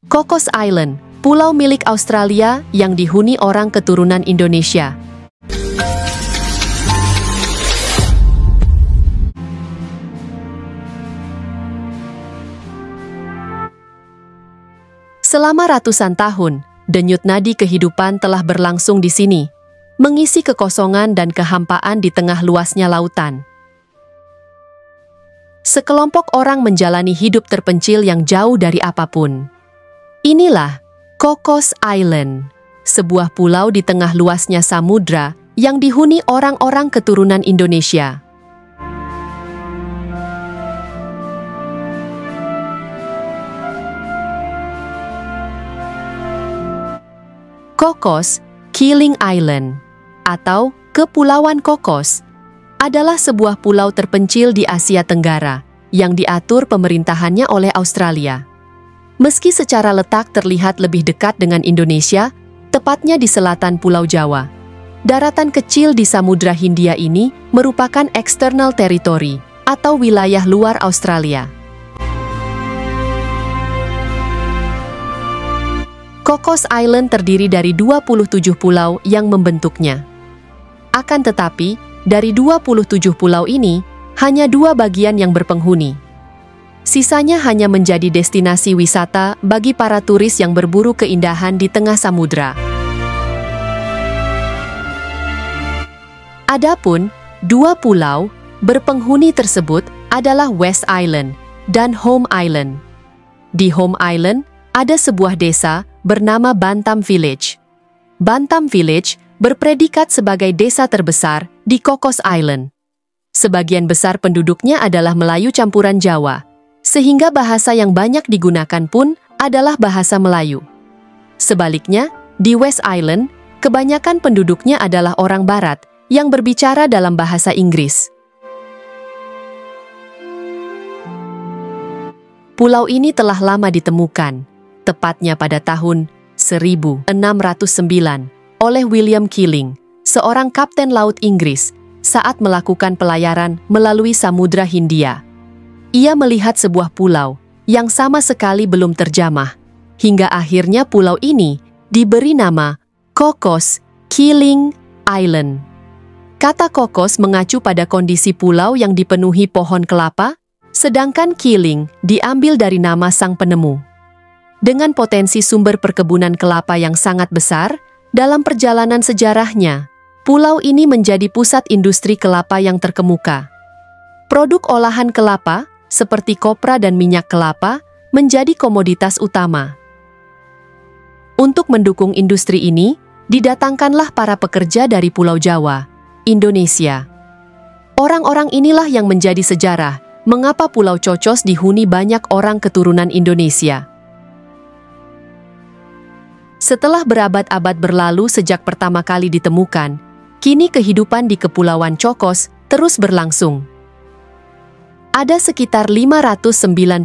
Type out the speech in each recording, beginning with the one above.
Cocos Island, pulau milik Australia yang dihuni orang keturunan Indonesia. Selama ratusan tahun, denyut nadi kehidupan telah berlangsung di sini, mengisi kekosongan dan kehampaan di tengah luasnya lautan. Sekelompok orang menjalani hidup terpencil yang jauh dari apapun. Inilah Cocos Island, sebuah pulau di tengah luasnya samudra yang dihuni orang-orang keturunan Indonesia. Cocos, Keeling Island, atau Kepulauan Cocos, adalah sebuah pulau terpencil di Asia Tenggara yang diatur pemerintahannya oleh Australia. Meski secara letak terlihat lebih dekat dengan Indonesia, tepatnya di selatan Pulau Jawa, daratan kecil di Samudra Hindia ini merupakan external territory atau wilayah luar Australia. Cocos Island terdiri dari 27 pulau yang membentuknya. Akan tetapi, dari 27 pulau ini, hanya 2 bagian yang berpenghuni. Sisanya hanya menjadi destinasi wisata bagi para turis yang berburu keindahan di tengah samudra. Adapun 2 pulau berpenghuni tersebut adalah West Island dan Home Island. Di Home Island ada sebuah desa bernama Bantam Village. Bantam Village berpredikat sebagai desa terbesar di Cocos Island. Sebagian besar penduduknya adalah Melayu campuran Jawa, sehingga bahasa yang banyak digunakan pun adalah bahasa Melayu. Sebaliknya, di West Island, kebanyakan penduduknya adalah orang Barat yang berbicara dalam bahasa Inggris. Pulau ini telah lama ditemukan, tepatnya pada tahun 1609, oleh William Keeling, seorang kapten laut Inggris, saat melakukan pelayaran melalui Samudra Hindia. Ia melihat sebuah pulau yang sama sekali belum terjamah, hingga akhirnya pulau ini diberi nama Cocos Keeling Island. Kata Cocos mengacu pada kondisi pulau yang dipenuhi pohon kelapa, sedangkan Keeling diambil dari nama sang penemu. Dengan potensi sumber perkebunan kelapa yang sangat besar, dalam perjalanan sejarahnya, pulau ini menjadi pusat industri kelapa yang terkemuka. Produk olahan kelapa, seperti kopra dan minyak kelapa, menjadi komoditas utama. Untuk mendukung industri ini, didatangkanlah para pekerja dari Pulau Jawa, Indonesia. Orang-orang inilah yang menjadi sejarah mengapa Pulau Cocos dihuni banyak orang keturunan Indonesia. Setelah berabad-abad berlalu sejak pertama kali ditemukan, kini kehidupan di Kepulauan Cocos terus berlangsung. Ada sekitar 593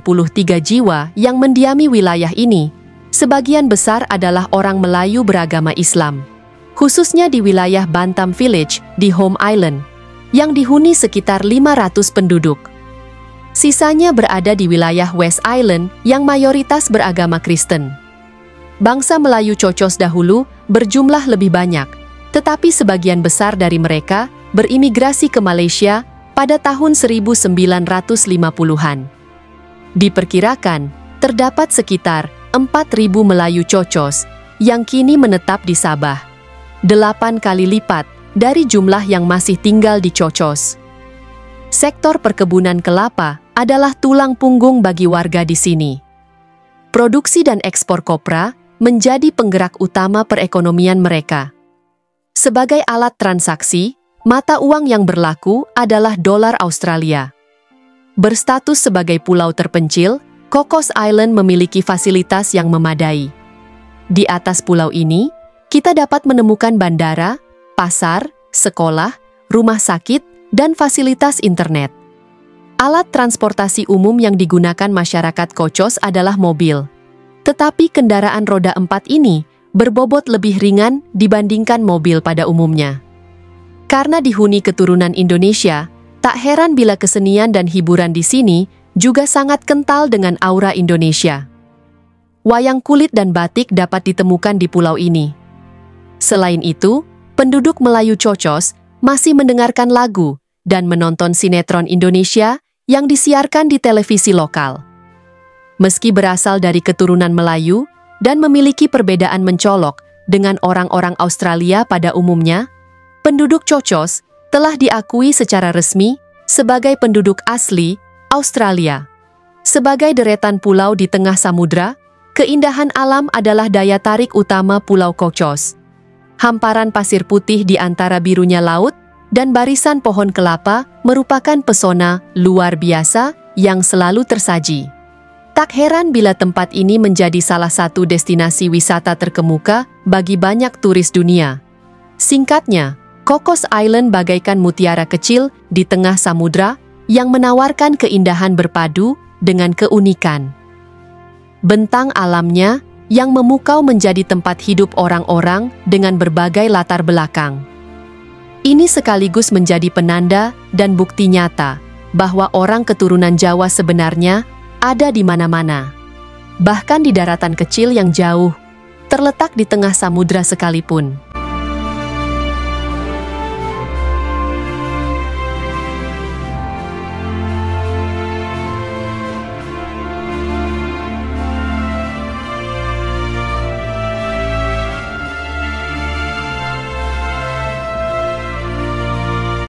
jiwa yang mendiami wilayah ini. Sebagian besar adalah orang Melayu beragama Islam, khususnya di wilayah Bantam Village di Home Island, yang dihuni sekitar 500 penduduk. Sisanya berada di wilayah West Island yang mayoritas beragama Kristen. Bangsa Melayu Cocos dahulu berjumlah lebih banyak, tetapi sebagian besar dari mereka berimigrasi ke Malaysia pada tahun 1950-an. Diperkirakan, terdapat sekitar 4.000 Melayu Cocos yang kini menetap di Sabah, 8 kali lipat dari jumlah yang masih tinggal di Cocos. Sektor perkebunan kelapa adalah tulang punggung bagi warga di sini. Produksi dan ekspor kopra menjadi penggerak utama perekonomian mereka. Sebagai alat transaksi, mata uang yang berlaku adalah dolar Australia. Berstatus sebagai pulau terpencil, Cocos Island memiliki fasilitas yang memadai. Di atas pulau ini, kita dapat menemukan bandara, pasar, sekolah, rumah sakit, dan fasilitas internet. Alat transportasi umum yang digunakan masyarakat Cocos adalah mobil. Tetapi kendaraan roda 4 ini berbobot lebih ringan dibandingkan mobil pada umumnya. Karena dihuni keturunan Indonesia, tak heran bila kesenian dan hiburan di sini juga sangat kental dengan aura Indonesia. wayang kulit dan batik dapat ditemukan di pulau ini. Selain itu, penduduk Melayu Cocos masih mendengarkan lagu dan menonton sinetron Indonesia yang disiarkan di televisi lokal. Meski berasal dari keturunan Melayu dan memiliki perbedaan mencolok dengan orang-orang Australia pada umumnya, penduduk Cocos telah diakui secara resmi sebagai penduduk asli Australia. Sebagai deretan pulau di tengah samudra, keindahan alam adalah daya tarik utama Pulau Cocos. Hamparan pasir putih di antara birunya laut dan barisan pohon kelapa merupakan pesona luar biasa yang selalu tersaji. Tak heran bila tempat ini menjadi salah satu destinasi wisata terkemuka bagi banyak turis dunia. Singkatnya, Cocos Island bagaikan mutiara kecil di tengah samudra yang menawarkan keindahan berpadu dengan keunikan. Bentang alamnya yang memukau menjadi tempat hidup orang-orang dengan berbagai latar belakang. Ini sekaligus menjadi penanda dan bukti nyata bahwa orang keturunan Jawa sebenarnya ada di mana-mana. Bahkan di daratan kecil yang jauh, terletak di tengah samudra sekalipun.